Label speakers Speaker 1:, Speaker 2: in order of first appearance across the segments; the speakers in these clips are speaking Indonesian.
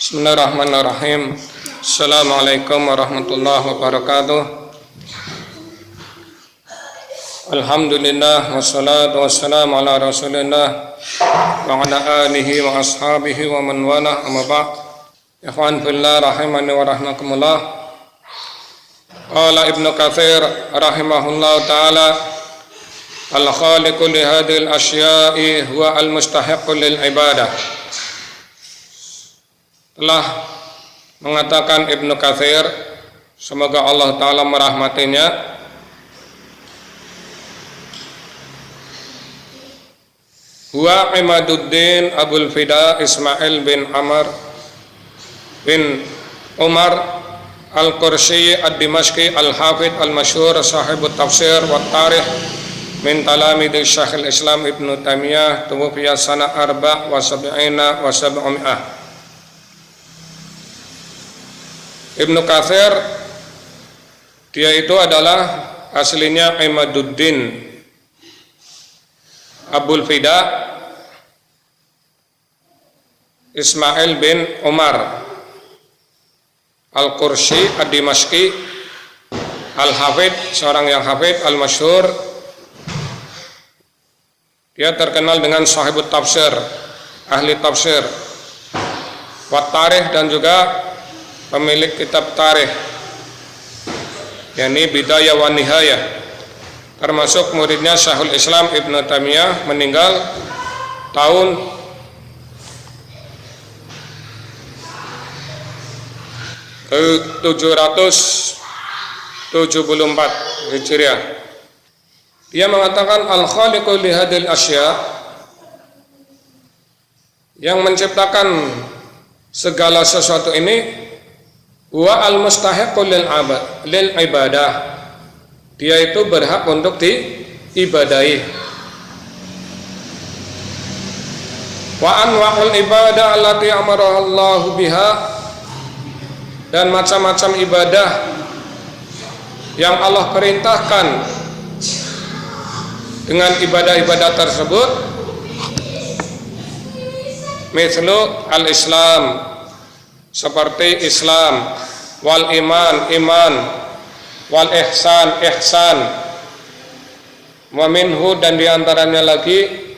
Speaker 1: Bismillahirrahmanirrahim. Assalamualaikum warahmatullahi wabarakatuh. Alhamdulillah wassalatu wassalamu ala Rasulillah wa ala alihi wa ashabihi wa man wala, amma ba'd. Ikhwan fillah rahimani wa rahmakumullah. Qala Ibnu Katsir rahimahullah taala, al-khaliqu li hadhil asya'i huwa al-mustahiqqu lil ibadah. Telah mengatakan Ibnu Katsir, semoga Allah Ta'ala merahmatinya, huwa Imaduddin Abul Fida Ismail bin Amr bin Umar Al-Qursi Ad-Dimashqi Al-Hafidh Al-Masyhur Sahibut Tafsir wa Tarikh min talamidi Syekhul Islam Ibnu Taimiyah, tuwfiya sana arba' wa sab'ina wa sab'umi'ah. Ibnu Katsir, dia itu adalah aslinya Imaduddin Abul Fida Ismail bin Umar Al-Qursi Ad-Dimashqi Al-Hafidh, seorang yang hafidh, Al-Masyhur. Dia terkenal dengan sahibut tafsir, ahli tafsir, wa tarikh, dan juga pemilik kitab tarikh, yakni Bidayah wa Nihayah, termasuk muridnya Syekhul Islam Ibnu Taimiyah, meninggal tahun 774 Hijriah. Dia mengatakan al-khaliqu li hadhil asya', yang menciptakan segala sesuatu ini, wa al-mustahiqqu lil ibadah, dia itu berhak untuk diibadahi. Wa anwa'ul ibadah allati amaraha Allahu biha, dan macam-macam ibadah yang Allah perintahkan dengan ibadah-ibadah tersebut, mislu al-Islam, seperti Islam, wal iman, iman, wal ihsan, ihsan, wa minhu, dan diantaranya lagi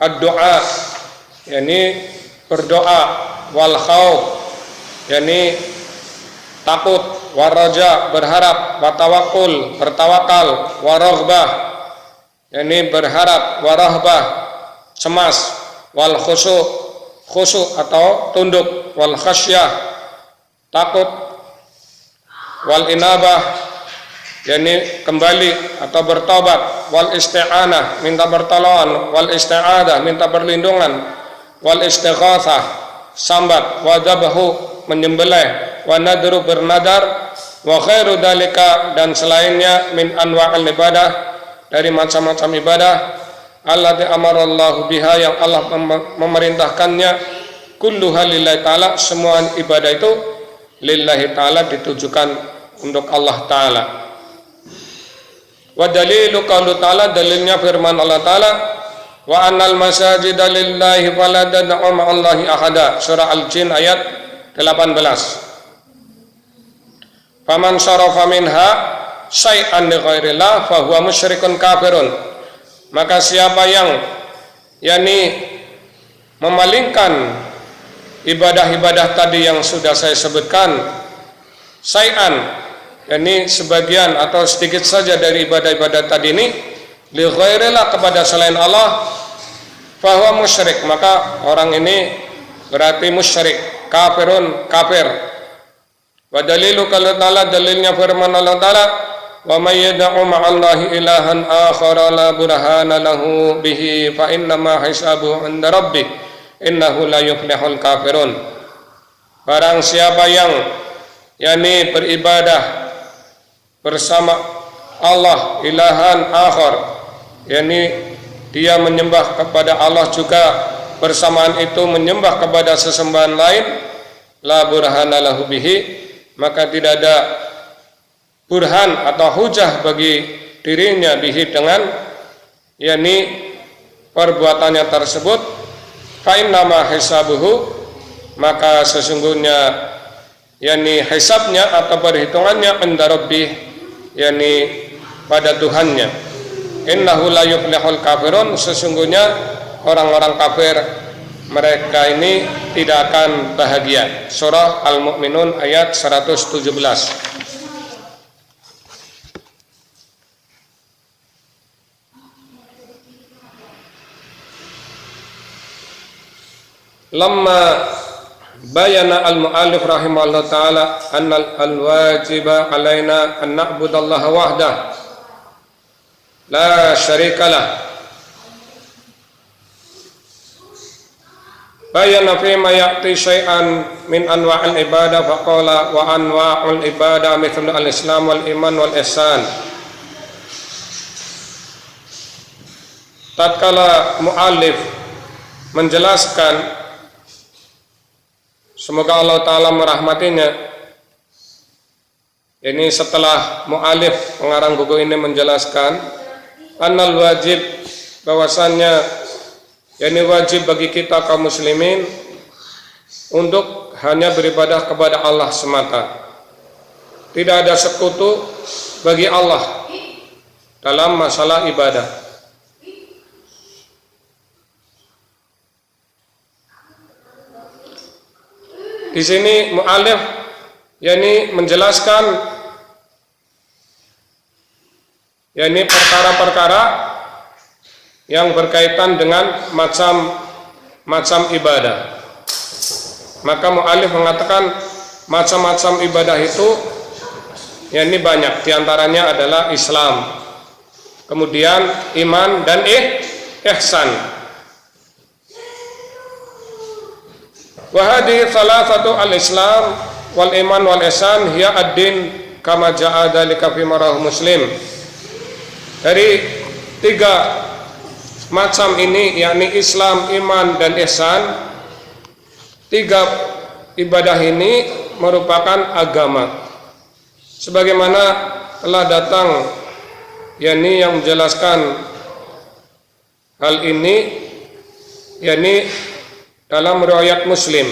Speaker 1: ad-doa, yakni berdoa, wal khauf, yakni takut, wa raja, berharap, wa tawakkul, bertawakal, wa raghbah, yakni berharap, wa rahbah, cemas, wal khusyuk, khusyuk atau tunduk, wal khasyah, takut, wal inabah, yakni kembali atau bertobat, wal isti'anah, minta pertolongan, wal isti'adah, minta perlindungan, wal istighatsah, sambat, wa dzabhu, menyembelih, wa nadru, bernadar, wa khairu dalika, dan selainnya, min anwa'il ibadah, dari macam-macam ibadah, allati amarallahu biha, yang Allah memerintahkannya, kulluha lillahi ta'ala, semua ibadah itu lillahi ta'ala, ditujukan untuk Allah ta'ala. Wa dalilu qaulu ta'ala, dalilnya firman Allah ta'ala, wa annal masajida lillahi fala tad'u ma'allahi ahada, surah Al-Jin ayat 18. Faman syarafa minha syai'an li ghairillah fa huwa musyrikun kafirun, maka siapa yang yakni memalingkan ibadah-ibadah tadi yang sudah saya sebutkan, syai'an, yakni sebagian atau sedikit saja dari ibadah-ibadah tadi ini, li ghairillah, kepada selain Allah, fa huwa musyrik, maka orang ini berarti musyrik, kafirun, kafir. Wa dalilu qaul ta'ala, dalilnya firman Allah ta'ala, wa may yad'u ma'allahi ilahan akhara la burhana lahu bihi fa innama hisabuhu 'inda rabbih innahu la yuflihul kafirun. Barang siapa yang yakni beribadah bersama Allah ilahan akhar, yakni dia menyembah kepada Allah juga bersamaan itu menyembah kepada sesembahan lain, la burhana lahu bihi, maka tidak ada burhan atau hujah bagi dirinya bihi, dengan yakni perbuatannya tersebut, fa innama hisabuhu, maka sesungguhnya yakni hisabnya atau perhitungannya inda rabbih, yakni pada Tuhannya. Innahu la yuflihul kafirun, sesungguhnya orang-orang kafir mereka ini tidak akan bahagia. Surah Al-Mu'minun ayat 117. Lamma bayana al-mu'allif rahimahullah ta'ala anna al-wajiba alaina an na'budallaha wahdah la syarikalah, bayana fima ya'ti syai'an min anwa'il ibadah faqala wa anwa'ul ibadah mithlu al-islam wal iman wal ihsan. Tatkala mu'allif menjelaskan, semoga Allah Ta'ala merahmatinya, ini setelah mu'alif pengarang buku ini menjelaskan annal wajib, bahwasannya ini wajib bagi kita kaum muslimin untuk hanya beribadah kepada Allah semata. Tidak ada sekutu bagi Allah dalam masalah ibadah. Di sini mu'alif yakni menjelaskan yakni perkara-perkara yang berkaitan dengan macam-macam ibadah. Maka mu'alif mengatakan macam-macam ibadah itu yakni banyak, diantaranya adalah Islam, kemudian iman dan ihsan. Wahadi salah satu al-Islam wal iman wal ihsan hiya ad-din kama ja'a dzalika fi marah Muslim. Dari tiga macam ini, yakni Islam, iman dan ihsan, tiga ibadah ini merupakan agama. Sebagaimana telah datang yakni yang menjelaskan hal ini, yakni dalam riwayat Muslim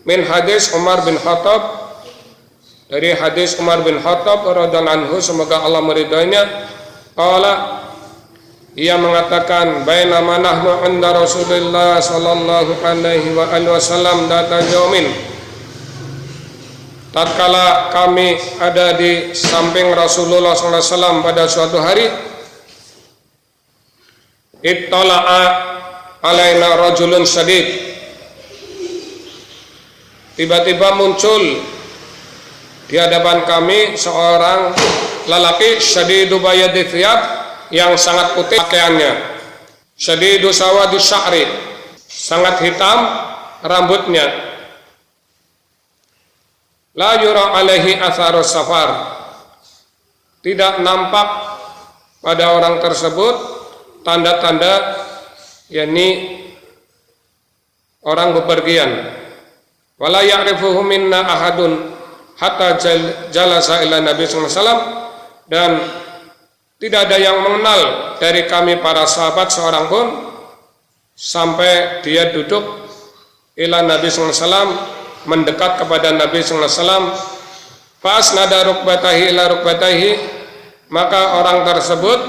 Speaker 1: min hadis Umar bin Khattab, dari hadis Umar bin Khattab radhiyallahu anhu, semoga Allah meridainya, qala, ia mengatakan, bainama nahnu 'inda Rasulillah sallallahu alaihi wa alihi wasallam data yaumin, tatkala kami ada di samping Rasulullah sallallahu alaihi wasallam pada suatu hari, ittala'a alaina rajulun syadid, tiba-tiba muncul di hadapan kami seorang lelaki syadidu bayadi thiyab, yang sangat putih pakaiannya, syadidu sawadi sya'ri, sangat hitam rambutnya, la yura alaihi atharus safar, tidak nampak pada orang tersebut tanda-tanda yakni orang bepergian, wala ya'rifuhu minna ahadun hatta jalasa ila Nabi sallallahu alaihi wasallam, dan tidak ada yang mengenal dari kami para sahabat seorang pun sampai dia duduk ila Nabi sallallahu alaihi wasallam, mendekat kepada Nabi sallallahu alaihi wasallam, fa asnada rukbatahi ila rukbatahi, maka orang tersebut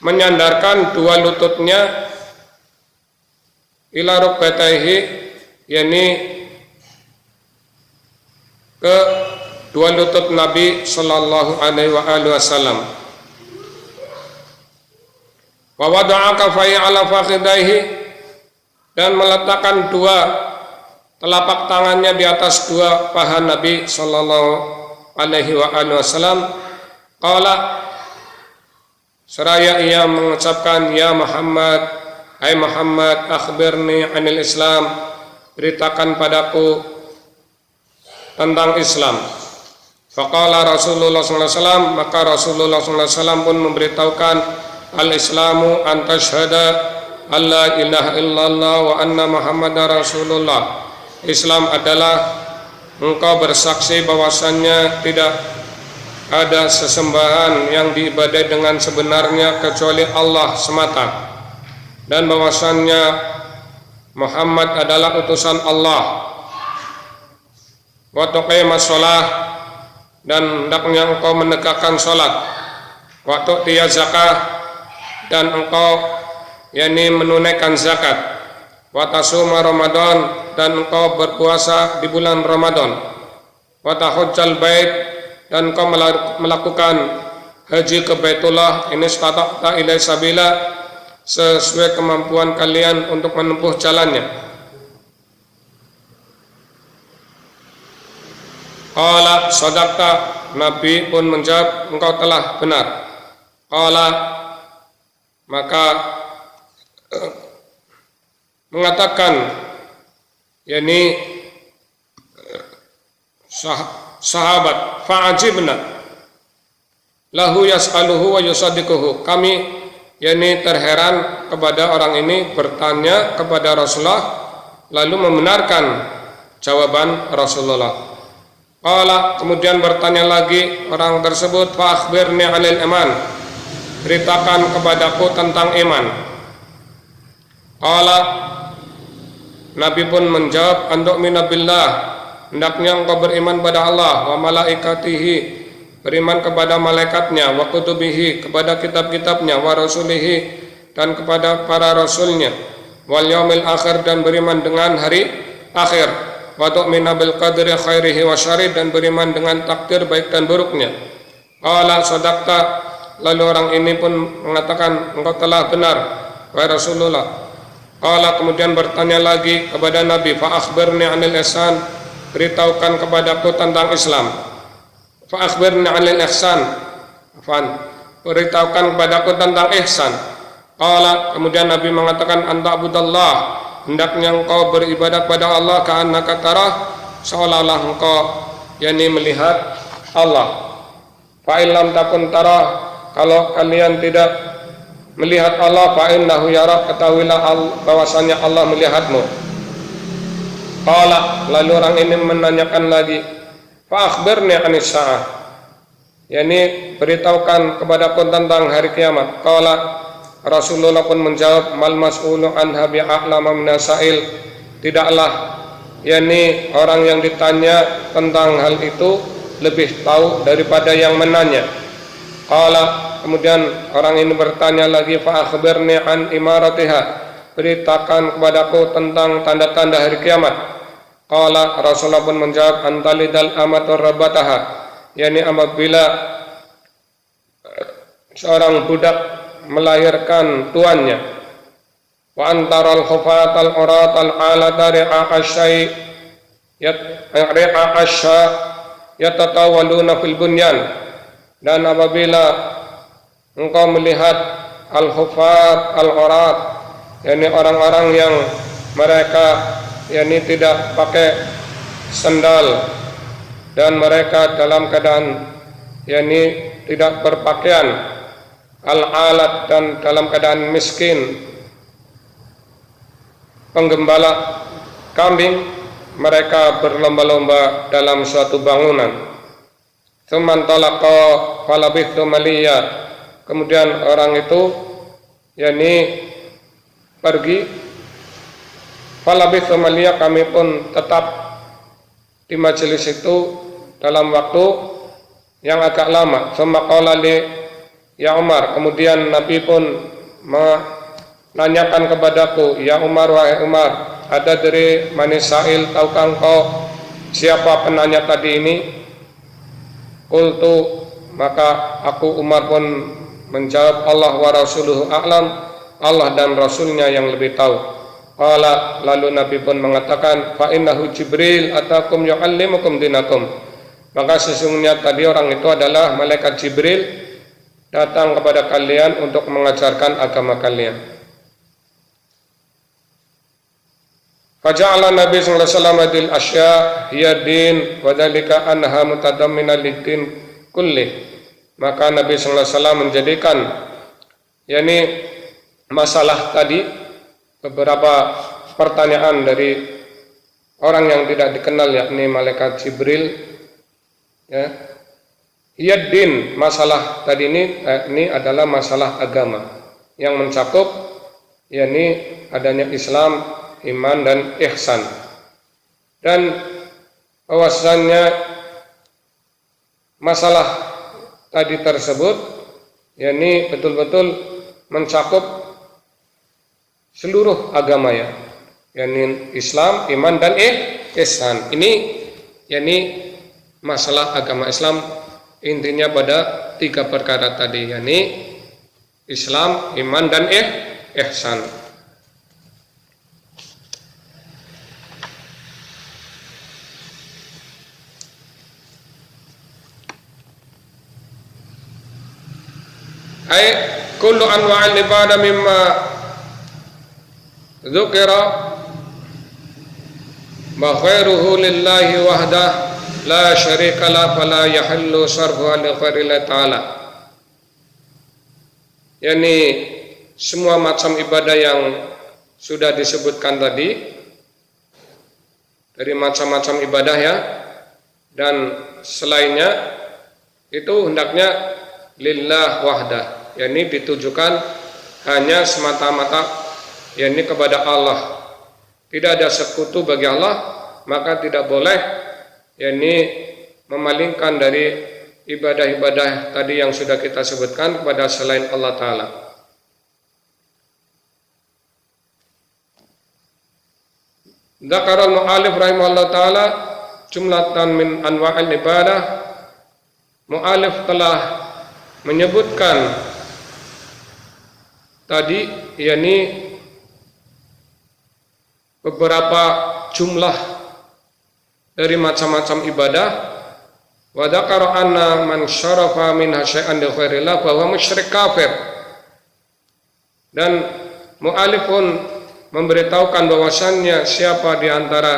Speaker 1: menyandarkan dua lututnya ila rukbatahi, yakni ke dua lutut Nabi sallallahu alaihi wasallam, wa wada'a kafai ala fakhidaihi, dan meletakkan dua telapak tangannya di atas dua paha Nabi sallallahu alaihi wasallam. Qala, seraya ia mengucapkan, ya Muhammad, hai Muhammad, akhbirni anil Islam, beritakan padaku tentang Islam. Faqala Rasulullah sallallahu alaihi wasallam, maka Rasulullah sallallahu alaihi wasallam pun memberitahukan, al-Islamu an tashhada alla ilaha illallah wa anna Muhammadar Rasulullah. Islam adalah engkau bersaksi bahwasannya tidak ada sesembahan yang diibadai dengan sebenarnya kecuali Allah semata, dan bahwasannya Muhammad adalah utusan Allah. wa tuqimas shalah, dan hendaknya engkau menegakkan salat, wa tu'tiyaz zakah, dan engkau menunaikan zakat, wa tasuma Ramadan, dan engkau berpuasa di bulan Ramadan, wa tahujjal bait, dan engkau melakukan haji ke Baitullah in istata'ta ilaihi sabila, sesuai kemampuan kalian untuk menempuh jalannya. Qala sadaqta, Nabi pun menjawab, engkau telah benar. Qala, maka mengatakan sahabat, fa'ajibna lahu yas'aluhu wa yusaddiquhu, kami terheran kepada orang ini bertanya kepada Rasulullah lalu membenarkan jawaban Rasulullah. Qala, kemudian bertanya lagi orang tersebut, fa akhbirni 'anil iman, beritakan kepadaku tentang iman. Qala, Nabi pun menjawab, antu'mina billah, hendaknya engkau beriman pada Allah, wa malaikatihi, beriman kepada malaikatnya, wa kutubihi, kepada kitab-kitabnya, wa rasulihi, dan kepada para rasulnya, wal yaumil akhir, dan beriman dengan hari akhir, wa tu'mina bil qadri khairihi wa syarri, dan beriman dengan takdir baik dan buruknya. Qala sadaqta, lalu orang ini pun mengatakan, engkau telah benar wahai Rasulullah. Qala, kemudian bertanya lagi kepada Nabi, fa akhbirni 'anil ihsan, beritahukan kepadaku tentang Islam. Fa akhbirni 'anil ihsan, beritahukan kepadaku tentang ihsan. Qala, kemudian Nabi mengatakan, anta abudallah, hendaknya engkau beribadah kepada Allah ka'annaka tarah, seolah-olah engkau melihat Allah. Fa illam takun tarah, kalau kalian tidak melihat Allah, fa innahu yarak, ketahuilah bahwasanya Allah melihatmu. Qala, lalu orang ini menanyakan lagi, fa akhbirni 'anis saah, beritahukan kepadaku tentang hari kiamat. Qala, Rasulullah pun menjawab, mal mas'ulu anha bi'a'lama minasail, tidaklah orang yang ditanya tentang hal itu lebih tahu daripada yang menanya. Qala, kemudian orang ini bertanya lagi, fa akhbirni an imaratiha, beritakan kepadaku tentang tanda-tanda hari kiamat. Qala, Rasulullah pun menjawab, antalidal amatur rabbataha, apabila seorang budak melahirkan tuannya, wa antaral khufatal uratal alata ri'a asyai yatatawaluna fil bunyan, dan apabila engkau melihat al-khufat al-urat, orang-orang yang mereka tidak pakai sendal, dan mereka dalam keadaan tidak berpakaian, al-alat, dan dalam keadaan miskin, penggembala kambing, mereka berlomba-lomba dalam suatu bangunan. Tsumman talaqa falabithtu maliya, kemudian orang itu pergi, falabithtu maliya, kami pun tetap di majelis itu dalam waktu yang agak lama. Tsumma qala li ya Umar, kemudian Nabi pun menanyakan kepadaku, ya Umar, wahai Umar, ada dari manisail, tahukah engkau siapa penanya tadi ini? Qultu, maka aku Umar pun menjawab, Allah wa rasuluhu a'lam, Allah dan Rasulnya yang lebih tahu. Qala, lalu Nabi pun mengatakan, fa innahu Jibril atakum yu'allimukum dinakum, maka sesungguhnya tadi orang itu adalah malaikat Jibril, datang kepada kalian untuk mengajarkan agama kalian. Faja'ala Nabi sallallahu alaihi wasallam adil asya hiya din wa dzalika anha mutadammina lid-din kulli, maka Nabi sallallahu alaihi wasallam menjadikan masalah tadi, beberapa pertanyaan dari orang yang tidak dikenal, yakni malaikat Jibril, Yaddin, masalah tadi ini adalah masalah agama yang mencakup adanya Islam, iman, dan ihsan. Dan bahwasannya masalah tadi tersebut yakni betul-betul mencakup seluruh agama ya, yakni Islam, iman dan ihsan. Ini yakni masalah agama Islam intinya pada 3 perkara tadi, yakni Islam, iman dan ihsan. Ay kullu anwa'il ibadah mimma dzukira ma khairuhu lillahi wahdah la syarika la fala yahillu sarfuha li ghairillahi ta'ala. Yani semua macam ibadah yang sudah disebutkan tadi dari macam-macam ibadah ya, dan selainnya itu hendaknya lillah wahdah, yakni ditujukan hanya semata-mata yakni kepada Allah. Tidak ada sekutu bagi Allah, maka tidak boleh yakni memalingkan dari ibadah-ibadah tadi yang sudah kita sebutkan kepada selain Allah Ta'ala. Dzakara al-mu'allif rahimahullah ta'ala jumlatan min anwa'il ibadah. Mu'allif telah menyebutkan tadi yakni beberapa jumlah dari macam-macam ibadah. Wa dzakara anna man syarafa minha syai'an li ghairillah fa huwa musyrik kafir. Dan mu'allif pun memberitahukan bahwasannya siapa di antara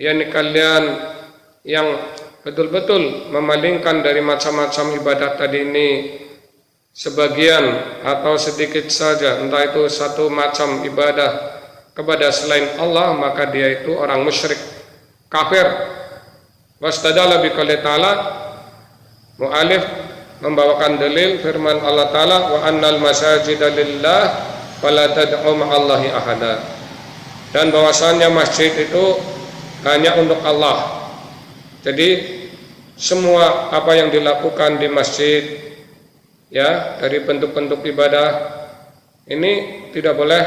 Speaker 1: yakni kalian yang betul-betul memalingkan dari macam-macam ibadah tadi ini sebagian atau sedikit saja, entah itu satu macam ibadah kepada selain Allah, maka dia itu orang musyrik kafir. Wastadalla biqouli ta'ala, mu'alif membawakan dalil firman Allah Ta'ala, wa annal masajida lillah fala tad'u ma'allahi ahada. Dan bahwasannya masjid itu hanya untuk Allah. Jadi semua apa yang dilakukan di masjid ya, dari bentuk-bentuk ibadah ini tidak boleh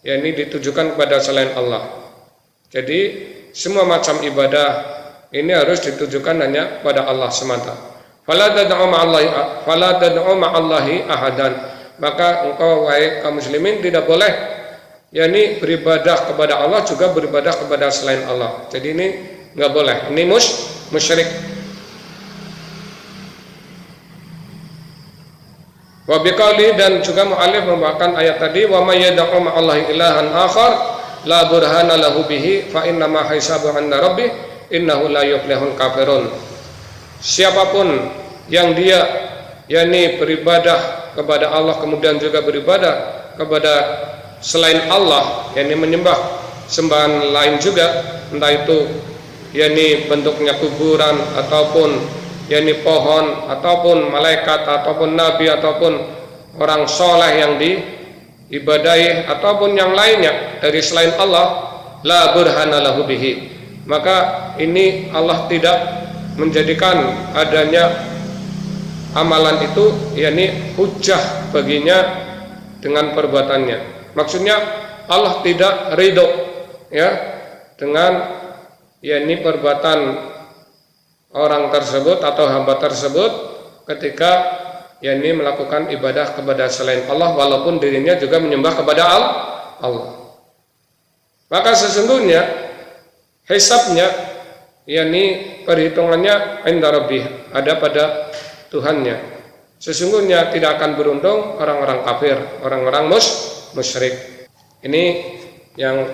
Speaker 1: ya ini ditujukan kepada selain Allah. Jadi semua macam ibadah ini harus ditujukan hanya kepada Allah semata. Fala tad'u ma'allahi ahadan. Maka engkau wahai kaum muslimin tidak boleh yakni beribadah kepada Allah juga beribadah kepada selain Allah. Jadi ini enggak boleh. Ini musyrik. Wa biqauli, dan juga mu'allif membawakan ayat tadi, wa may yad'u ma'allahi ilahan akhar la burhana lahu bihi fa inna ma hisabu 'inda rabbih innahu la yuflihul kafirun. Siapapun yang dia yakni beribadah kepada Allah kemudian juga beribadah kepada selain Allah, yakni menyembah sembahan lain juga, entah itu yakni bentuknya kuburan ataupun yakni pohon ataupun malaikat ataupun nabi ataupun orang soleh yang diibadahi ataupun yang lainnya dari selain Allah, la burhana lahu bihi, maka ini Allah tidak menjadikan adanya amalan itu yakni hujjah baginya dengan perbuatannya. Maksudnya Allah tidak ridho ya dengan yakni perbuatan orang tersebut atau hamba tersebut ketika yakni melakukan ibadah kepada selain Allah walaupun dirinya juga menyembah kepada Allah. Maka sesungguhnya hisabnya yakni perhitungannya inda rabbih, ada pada Tuhannya. Sesungguhnya tidak akan beruntung orang-orang kafir, orang-orang musyrik. Ini yang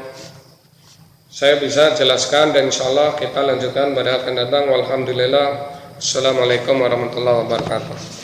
Speaker 1: saya bisa jelaskan dan insyaallah kita lanjutkan pada akan datang. Walhamdulillah. Assalamualaikum warahmatullahi wabarakatuh.